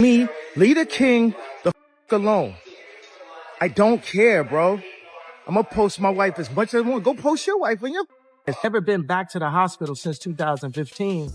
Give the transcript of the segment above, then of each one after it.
Me, leave the king the alone. I don't care, bro. I'm gonna post my wife as much as I want. Go post your wife on your. I've never been back to the hospital since 2015.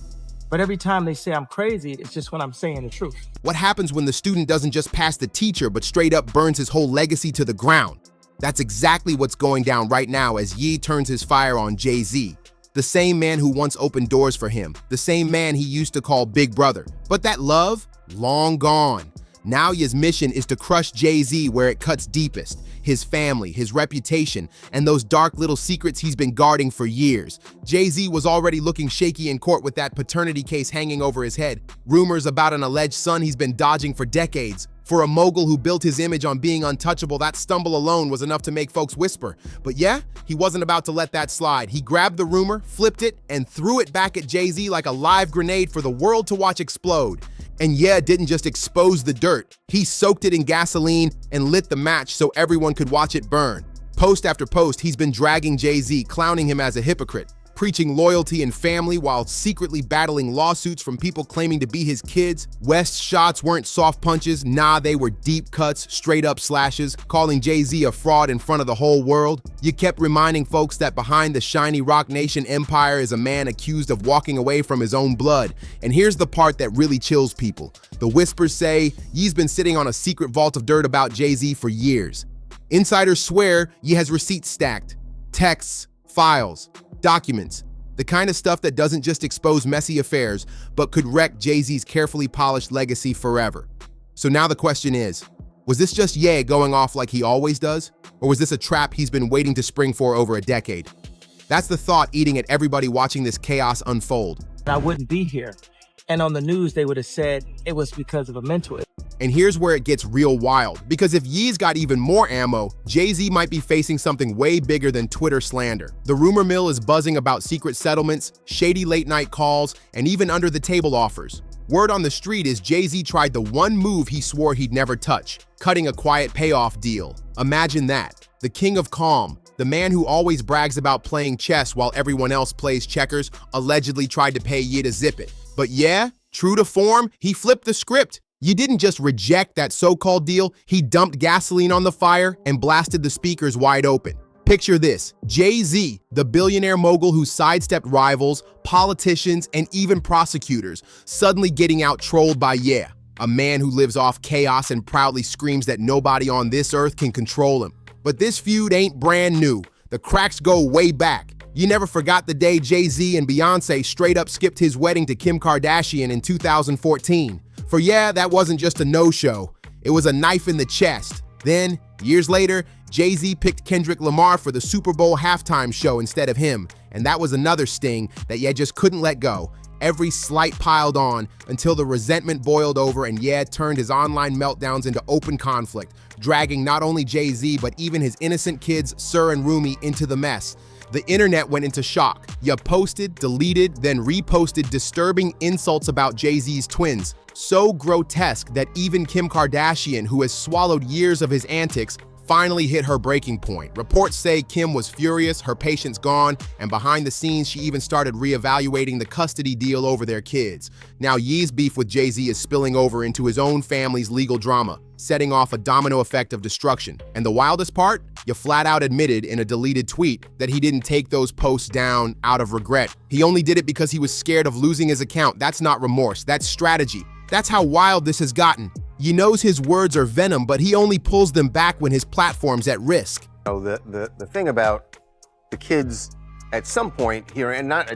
But every time they say I'm crazy, it's just when I'm saying the truth. What happens when the student doesn't just pass the teacher, but straight up burns his whole legacy to the ground? That's exactly what's going down right now as Ye turns his fire on Jay-Z. The same man who once opened doors for him, the same man he used to call Big Brother. But that love, long gone. Now Ye's mission is to crush Jay-Z where it cuts deepest. His family, his reputation, and those dark little secrets he's been guarding for years. Jay-Z was already looking shaky in court with that paternity case hanging over his head. Rumors about an alleged son he's been dodging for decades. For a mogul who built his image on being untouchable, that stumble alone was enough to make folks whisper. But yeah, he wasn't about to let that slide. He grabbed the rumor, flipped it, and threw it back at Jay-Z like a live grenade for the world to watch explode. And yeah, didn't just expose the dirt. He soaked it in gasoline and lit the match so everyone could watch it burn. Post after post, he's been dragging Jay-Z, clowning him as a hypocrite, preaching loyalty and family while secretly battling lawsuits from people claiming to be his kids. West's shots weren't soft punches, nah, they were deep cuts, straight up slashes, calling Jay-Z a fraud in front of the whole world. You kept reminding folks that behind the shiny Rock Nation empire is a man accused of walking away from his own blood. And here's the part that really chills people. The whispers say Ye's been sitting on a secret vault of dirt about Jay-Z for years. Insiders swear Ye has receipts stacked, texts, files, documents, the kind of stuff that doesn't just expose messy affairs, but could wreck Jay-Z's carefully polished legacy forever. So now the question is, was this just Ye going off like he always does? Or was this a trap he's been waiting to spring for over a decade? That's the thought eating at everybody watching this chaos unfold. I wouldn't be here. And on the news, they would have said it was because of a mental illness. And here's where it gets real wild, because if Ye's got even more ammo, Jay-Z might be facing something way bigger than Twitter slander. The rumor mill is buzzing about secret settlements, shady late-night calls, and even under-the-table offers. Word on the street is Jay-Z tried the one move he swore he'd never touch, cutting a quiet payoff deal. Imagine that. The king of calm, the man who always brags about playing chess while everyone else plays checkers, allegedly tried to pay Ye to zip it. But yeah, true to form, he flipped the script. Ye didn't just reject that so-called deal, he dumped gasoline on the fire and blasted the speakers wide open. Picture this, Jay-Z, the billionaire mogul who sidestepped rivals, politicians, and even prosecutors, suddenly getting out trolled by Ye, a man who lives off chaos and proudly screams that nobody on this earth can control him. But this feud ain't brand new. The cracks go way back. You never forgot the day Jay-Z and Beyonce straight up skipped his wedding to Kim Kardashian in 2014. For yeah, that wasn't just a no-show. It was a knife in the chest. Then, years later, Jay-Z picked Kendrick Lamar for the Super Bowl halftime show instead of him. And that was another sting that Ye just couldn't let go. Every slight piled on until the resentment boiled over and Ye turned his online meltdowns into open conflict, dragging not only Jay-Z but even his innocent kids, Sir and Rumi, into the mess. The internet went into shock. Ye posted, deleted, then reposted disturbing insults about Jay-Z's twins. So grotesque that even Kim Kardashian, who has swallowed years of his antics, finally hit her breaking point. Reports say Kim was furious, her patience gone, and behind the scenes she even started reevaluating the custody deal over their kids. Now Ye's beef with Jay-Z is spilling over into his own family's legal drama, setting off a domino effect of destruction. And the wildest part? Ye flat out admitted in a deleted tweet that he didn't take those posts down out of regret. He only did it because he was scared of losing his account. That's not remorse, that's strategy. That's how wild this has gotten. Ye knows his words are venom, but he only pulls them back when his platform's at risk. The thing about the kids at some point here, and not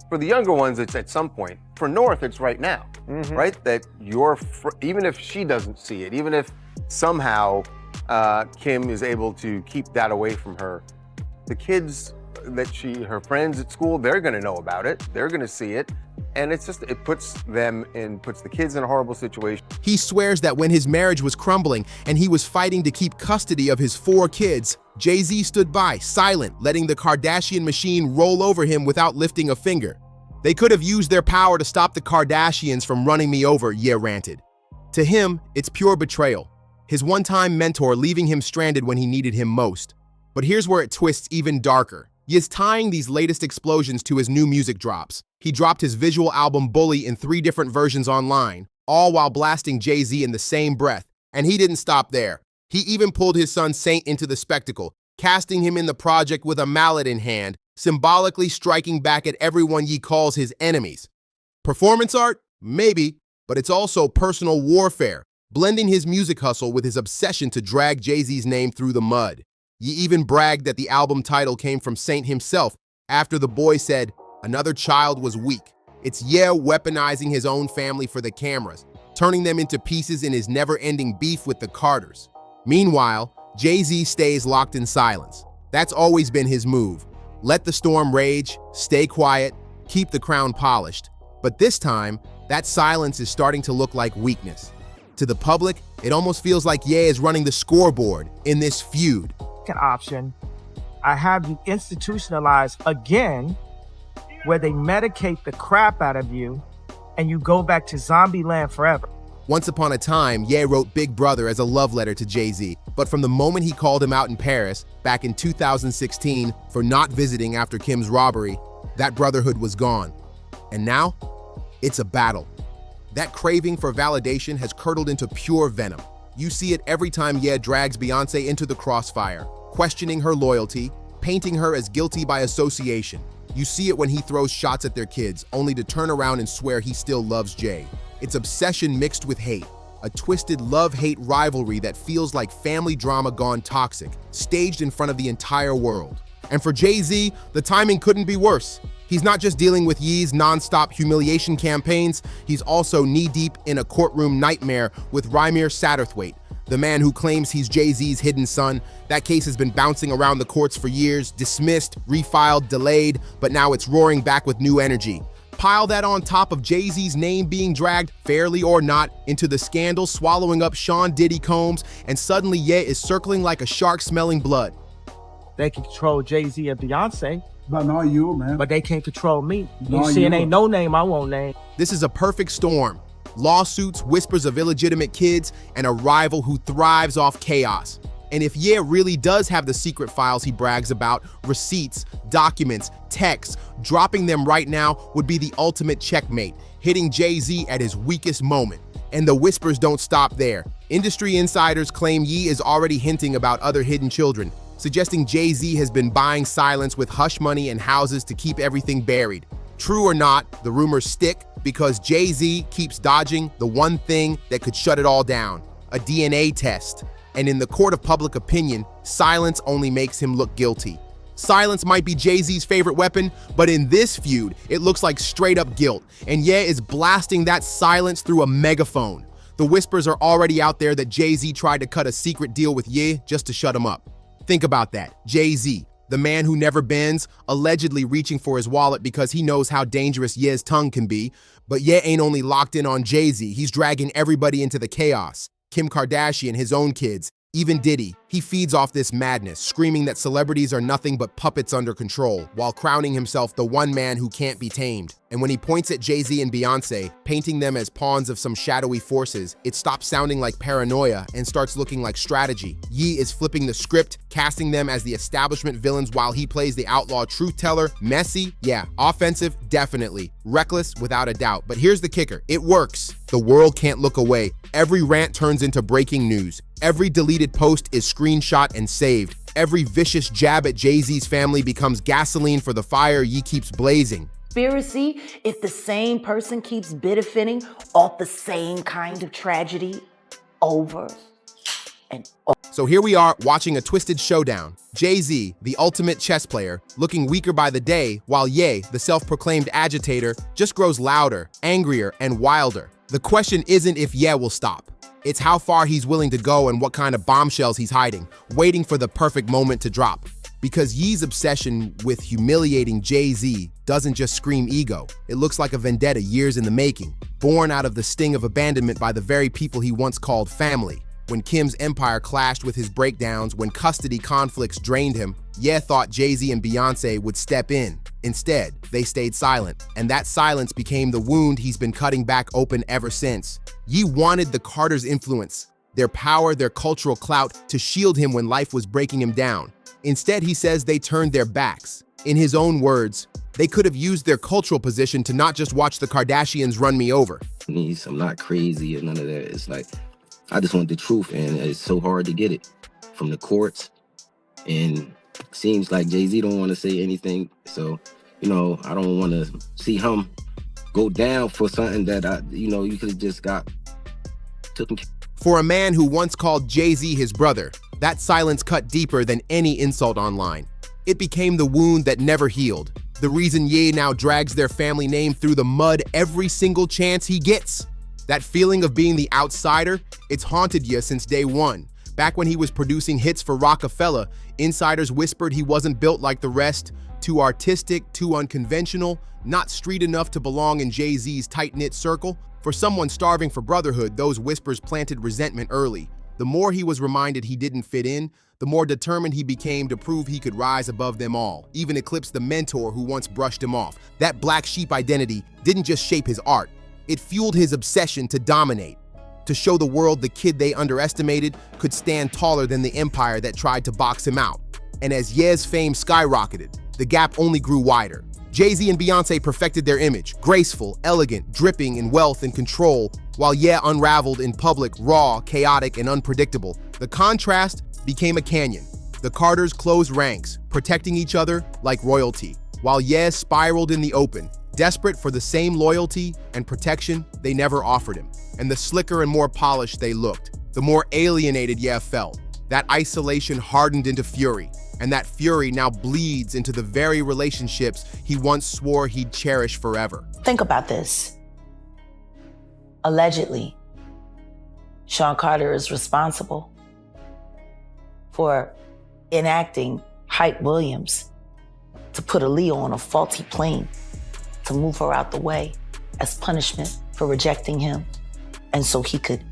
for the younger ones, it's at some point. For North, it's right now, right? That even if she doesn't see it, even if somehow Kim is able to keep that away from her, the kids that her friends at school, they're gonna know about it. They're gonna see it. And it puts the kids in a horrible situation. He swears that when his marriage was crumbling and he was fighting to keep custody of his 4 kids, Jay-Z stood by, silent, letting the Kardashian machine roll over him without lifting a finger. They could have used their power to stop the Kardashians from running me over, Ye ranted. To him, it's pure betrayal. His one-time mentor leaving him stranded when he needed him most. But here's where it twists even darker. He is tying these latest explosions to his new music drops. He dropped his visual album Bully in 3 different versions online, all while blasting Jay-Z in the same breath. And he didn't stop there. He even pulled his son Saint into the spectacle, casting him in the project with a mallet in hand, symbolically striking back at everyone Ye calls his enemies. Performance art? Maybe, but it's also personal warfare, blending his music hustle with his obsession to drag Jay-Z's name through the mud. Ye even bragged that the album title came from Saint himself after the boy said, "Another child was weak." It's Ye weaponizing his own family for the cameras, turning them into pieces in his never-ending beef with the Carters. Meanwhile, Jay-Z stays locked in silence. That's always been his move. Let the storm rage, stay quiet, keep the crown polished. But this time, that silence is starting to look like weakness. To the public, it almost feels like Ye is running the scoreboard in this feud. Second option, I have you institutionalized again, where they medicate the crap out of you and you go back to zombie land forever. Once upon a time, Ye wrote Big Brother as a love letter to Jay-Z, but from the moment he called him out in Paris, back in 2016, for not visiting after Kim's robbery, that brotherhood was gone. And now, it's a battle. That craving for validation has curdled into pure venom. You see it every time Ye drags Beyonce into the crossfire, questioning her loyalty, painting her as guilty by association. You see it when he throws shots at their kids, only to turn around and swear he still loves Jay. It's obsession mixed with hate, a twisted love-hate rivalry that feels like family drama gone toxic, staged in front of the entire world. And for Jay-Z, the timing couldn't be worse. He's not just dealing with Ye's non-stop humiliation campaigns, he's also knee-deep in a courtroom nightmare with Rymir Satterthwaite, the man who claims he's Jay-Z's hidden son. That case has been bouncing around the courts for years, dismissed, refiled, delayed, but now it's roaring back with new energy. Pile that on top of Jay-Z's name being dragged, fairly or not, into the scandal swallowing up Sean Diddy Combs, and suddenly Ye is circling like a shark smelling blood. They can control Jay-Z and Beyonce, But not you, man. but they can't control me. You No, see, it you. ain't no name I won't name. This is a perfect storm. Lawsuits, whispers of illegitimate kids, and a rival who thrives off chaos. And if Ye really does have the secret files he brags about, receipts, documents, texts, dropping them right now would be the ultimate checkmate, hitting Jay-Z at his weakest moment. And the whispers don't stop there. Industry insiders claim Ye is already hinting about other hidden children, suggesting Jay-Z has been buying silence with hush money and houses to keep everything buried. True or not, the rumors stick because Jay-Z keeps dodging the one thing that could shut it all down, a DNA test. And in the court of public opinion, silence only makes him look guilty. Silence might be Jay-Z's favorite weapon, but in this feud, it looks like straight up guilt. And Ye is blasting that silence through a megaphone. The whispers are already out there that Jay-Z tried to cut a secret deal with Ye just to shut him up. Think about that. Jay-Z, the man who never bends, allegedly reaching for his wallet because he knows how dangerous Ye's tongue can be. But Ye ain't only locked in on Jay-Z, he's dragging everybody into the chaos. Kim Kardashian, his own kids, even Diddy. He feeds off this madness, screaming that celebrities are nothing but puppets under control, while crowning himself the one man who can't be tamed. And when he points at Jay-Z and Beyonce, painting them as pawns of some shadowy forces, it stops sounding like paranoia and starts looking like strategy. Ye is flipping the script, casting them as the establishment villains while he plays the outlaw truth teller. Messy? Yeah. Offensive? Definitely. Reckless? Without a doubt. But here's the kicker. It works. The world can't look away. Every rant turns into breaking news. Every deleted post is screenshot and saved. Every vicious jab at Jay-Z's family becomes gasoline for the fire Ye keeps blazing. Conspiracy if the same person keeps benefiting off the same kind of tragedy over and over. So here we are watching a twisted showdown. Jay-Z, the ultimate chess player, looking weaker by the day, while Ye, the self-proclaimed agitator, just grows louder, angrier, and wilder. The question isn't if Ye will stop. It's how far he's willing to go and what kind of bombshells he's hiding, waiting for the perfect moment to drop. Because Ye's obsession with humiliating Jay-Z doesn't just scream ego. It looks like a vendetta years in the making, born out of the sting of abandonment by the very people he once called family. When Kim's empire clashed with his breakdowns, when custody conflicts drained him, Ye thought Jay-Z and Beyonce would step in. Instead, they stayed silent, and that silence became the wound he's been cutting back open ever since. Ye wanted the Carters' influence, their power, their cultural clout, to shield him when life was breaking him down. Instead, he says they turned their backs. In his own words, they could have used their cultural position to not just watch the Kardashians run me over. I'm not crazy or none of that. It's like, I just want the truth, and it's so hard to get it from the courts. And seems like Jay-Z don't want to say anything. So, I don't want to see him go down for something that you could have just got taken. For a man who once called Jay-Z his brother, that silence cut deeper than any insult online. It became the wound that never healed. The reason Ye now drags their family name through the mud every single chance he gets. That feeling of being the outsider, it's haunted Ye since day one. Back when he was producing hits for Rockefeller, insiders whispered he wasn't built like the rest, too artistic, too unconventional, not street enough to belong in Jay-Z's tight-knit circle. For someone starving for brotherhood, those whispers planted resentment early. The more he was reminded he didn't fit in, the more determined he became to prove he could rise above them all, even eclipse the mentor who once brushed him off. That black sheep identity didn't just shape his art, it fueled his obsession to dominate, to show the world the kid they underestimated could stand taller than the empire that tried to box him out. And as Ye's fame skyrocketed, the gap only grew wider. Jay-Z and Beyonce perfected their image, graceful, elegant, dripping in wealth and control, while Ye unraveled in public, raw, chaotic, and unpredictable. The contrast became a canyon. The Carters closed ranks, protecting each other like royalty, while Ye spiraled in the open, desperate for the same loyalty and protection they never offered him. And the slicker and more polished they looked, the more alienated Ye felt. That isolation hardened into fury, and that fury now bleeds into the very relationships he once swore he'd cherish forever. Think about this. Allegedly, Sean Carter is responsible for enacting Hype Williams to put Aaliyah on a faulty plane to move her out the way as punishment for rejecting him, and so he could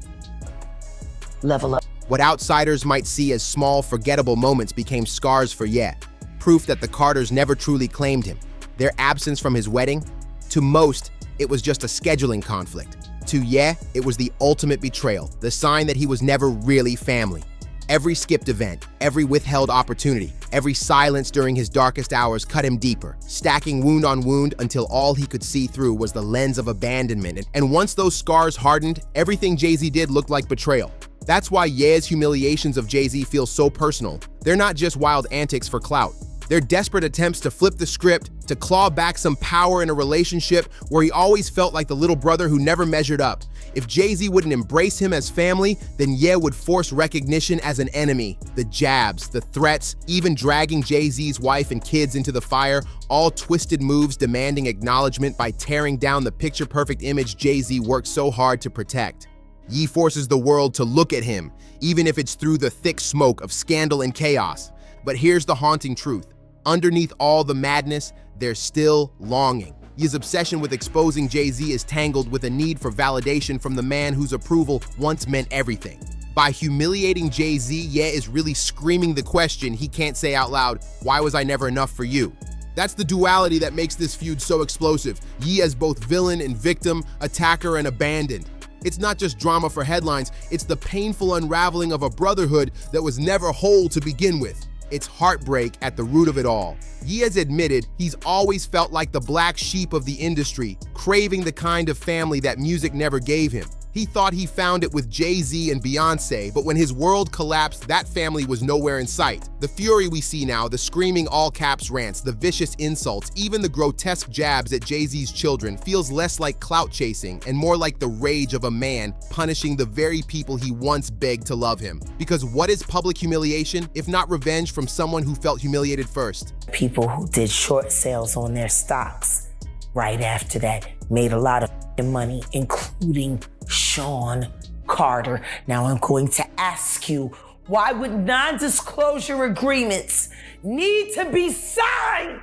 level up. What outsiders might see as small, forgettable moments became scars for Ye, proof that the Carters never truly claimed him. Their absence from his wedding, to most, it was just a scheduling conflict. To Ye, it was the ultimate betrayal, the sign that he was never really family. Every skipped event, every withheld opportunity, every silence during his darkest hours cut him deeper, stacking wound on wound until all he could see through was the lens of abandonment. And once those scars hardened, everything Jay-Z did looked like betrayal. That's why Ye's humiliations of Jay-Z feel so personal. They're not just wild antics for clout. They're desperate attempts to flip the script, to claw back some power in a relationship where he always felt like the little brother who never measured up. If Jay-Z wouldn't embrace him as family, then Ye would force recognition as an enemy. The jabs, the threats, even dragging Jay-Z's wife and kids into the fire, all twisted moves demanding acknowledgement by tearing down the picture-perfect image Jay-Z worked so hard to protect. Ye forces the world to look at him, even if it's through the thick smoke of scandal and chaos. But here's the haunting truth. Underneath all the madness, there's still longing. Ye's obsession with exposing Jay-Z is tangled with a need for validation from the man whose approval once meant everything. By humiliating Jay-Z, Ye is really screaming the question he can't say out loud, why was I never enough for you? That's the duality that makes this feud so explosive. Ye as both villain and victim, attacker and abandoned. It's not just drama for headlines, it's the painful unraveling of a brotherhood that was never whole to begin with. It's heartbreak at the root of it all. Ye has admitted he's always felt like the black sheep of the industry, craving the kind of family that music never gave him. He thought he found it with Jay-Z and Beyonce, but when his world collapsed, that family was nowhere in sight. The fury we see now, the screaming all-caps rants, the vicious insults, even the grotesque jabs at Jay-Z's children feels less like clout chasing and more like the rage of a man punishing the very people he once begged to love him. Because what is public humiliation, if not revenge from someone who felt humiliated first? People who did short sales on their stocks right after that made a lot of money, including Sean Carter. Now I'm going to ask you, why would non-disclosure agreements need to be signed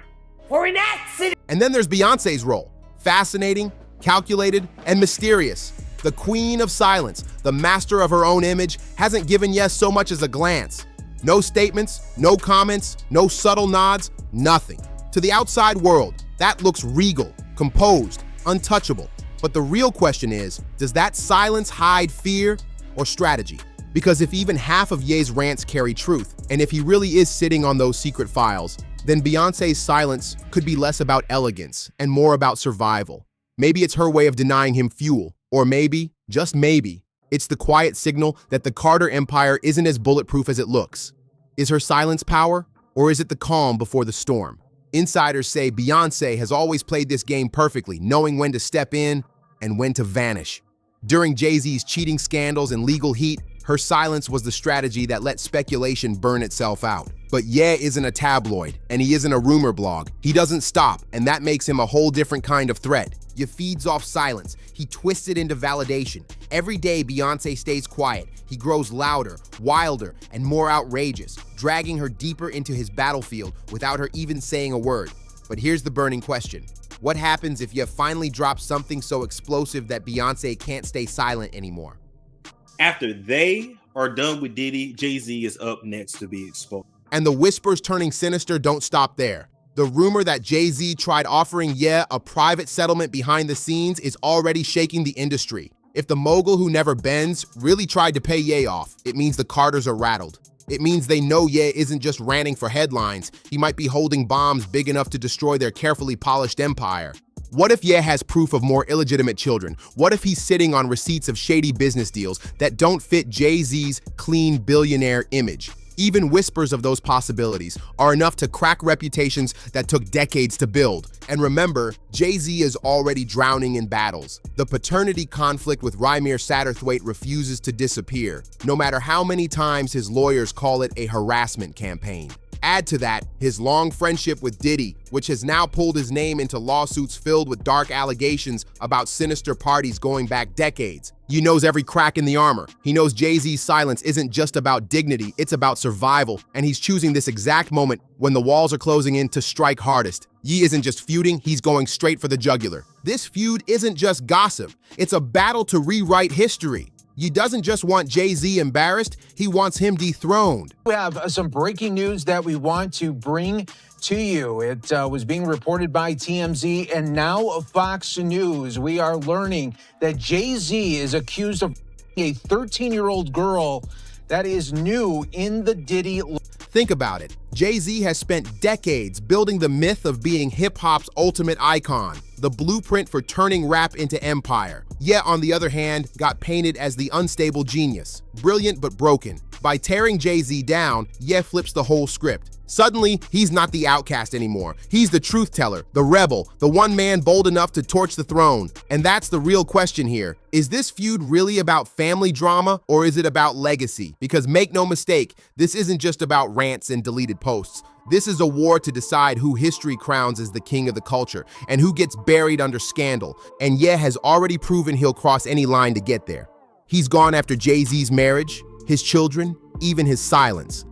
for an accident? And then there's Beyonce's role. Fascinating, calculated, and mysterious. The queen of silence, the master of her own image, hasn't given Yes so much as a glance. No statements, no comments, no subtle nods, nothing. To the outside world, that looks regal, composed, untouchable. But the real question is, does that silence hide fear or strategy? Because if even half of Ye's rants carry truth, and if he really is sitting on those secret files, then Beyonce's silence could be less about elegance and more about survival. Maybe it's her way of denying him fuel, or maybe, just maybe, it's the quiet signal that the Carter empire isn't as bulletproof as it looks. Is her silence power, or is it the calm before the storm? Insiders say Beyonce has always played this game perfectly, knowing when to step in and when to vanish. During Jay-Z's cheating scandals and legal heat, her silence was the strategy that let speculation burn itself out. But Ye isn't a tabloid, and he isn't a rumor blog. He doesn't stop, and that makes him a whole different kind of threat. Ye feeds off silence. He twists it into validation. Every day, Beyonce stays quiet. He grows louder, wilder, and more outrageous, dragging her deeper into his battlefield without her even saying a word. But here's the burning question. What happens if Ye finally drops something so explosive that Beyonce can't stay silent anymore? After they are done with Diddy, Jay-Z is up next to be exposed. And the whispers turning sinister don't stop there. The rumor that Jay-Z tried offering Ye a private settlement behind the scenes is already shaking the industry. If the mogul who never bends really tried to pay Ye off, it means the Carters are rattled. It means they know Ye isn't just ranting for headlines. He might be holding bombs big enough to destroy their carefully polished empire. What if Ye has proof of more illegitimate children? What if he's sitting on receipts of shady business deals that don't fit Jay-Z's clean billionaire image? Even whispers of those possibilities are enough to crack reputations that took decades to build. And remember, Jay-Z is already drowning in battles. The paternity conflict with Rymir Satterthwaite refuses to disappear, no matter how many times his lawyers call it a harassment campaign. Add to that his long friendship with Diddy, which has now pulled his name into lawsuits filled with dark allegations about sinister parties going back decades. He knows every crack in the armor. He knows Jay-Z's silence isn't just about dignity, it's about survival, and he's choosing this exact moment when the walls are closing in to strike hardest. Ye isn't just feuding, he's going straight for the jugular. This feud isn't just gossip, it's a battle to rewrite history. Ye doesn't just want Jay-Z embarrassed, he wants him dethroned. We have some breaking news that we want to bring to you. It was being reported by TMZ and now Fox News. We are learning that Jay-Z is accused of a 13-year-old girl. That is new in the Diddy. Think about it. Jay-Z has spent decades building the myth of being hip-hop's ultimate icon, the blueprint for turning rap into empire. Ye, on the other hand, got painted as the unstable genius, brilliant but broken. By tearing Jay-Z down, Ye flips the whole script. Suddenly, he's not the outcast anymore. He's the truth teller, the rebel, the one man bold enough to torch the throne. And that's the real question here. Is this feud really about family drama, or is it about legacy? Because make no mistake, this isn't just about rants and deleted posts. This is a war to decide who history crowns as the king of the culture and who gets buried under scandal. And Ye has already proven he'll cross any line to get there. He's gone after Jay-Z's marriage, his children, even his silence.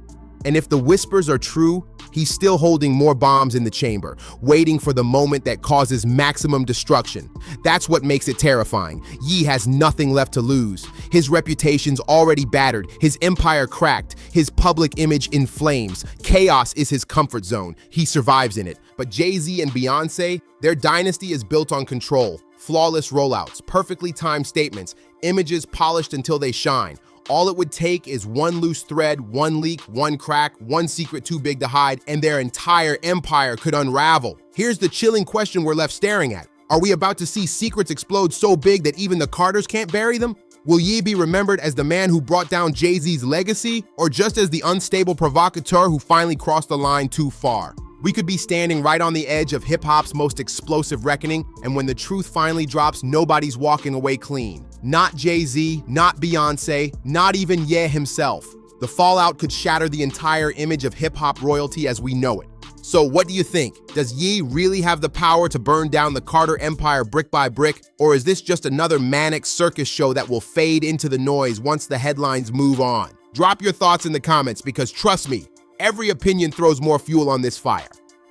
And if the whispers are true, he's still holding more bombs in the chamber, waiting for the moment that causes maximum destruction. That's what makes it terrifying. Ye has nothing left to lose. His reputation's already battered, his empire cracked, his public image in flames. Chaos is his comfort zone. He survives in it. But Jay-Z and Beyonce, their dynasty is built on control, flawless rollouts, perfectly timed statements, images polished until they shine. All it would take is one loose thread, one leak, one crack, one secret too big to hide, and their entire empire could unravel. Here's the chilling question we're left staring at. Are we about to see secrets explode so big that even the Carters can't bury them? Will Ye be remembered as the man who brought down Jay-Z's legacy, or just as the unstable provocateur who finally crossed the line too far? We could be standing right on the edge of hip-hop's most explosive reckoning, and when the truth finally drops, nobody's walking away clean. Not Jay-Z, not Beyonce, not even Ye himself. The fallout could shatter the entire image of hip-hop royalty as we know it. So what do you think? Does Ye really have the power to burn down the Carter empire brick by brick, or is this just another manic circus show that will fade into the noise once the headlines move on? Drop your thoughts in the comments because trust me, every opinion throws more fuel on this fire.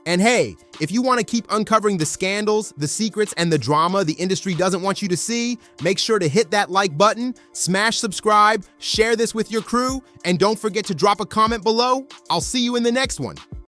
And hey, if you want to keep uncovering the scandals, the secrets, and the drama the industry doesn't want you to see, make sure to hit that like button, smash subscribe, share this with your crew, and don't forget to drop a comment below. I'll see you in the next one.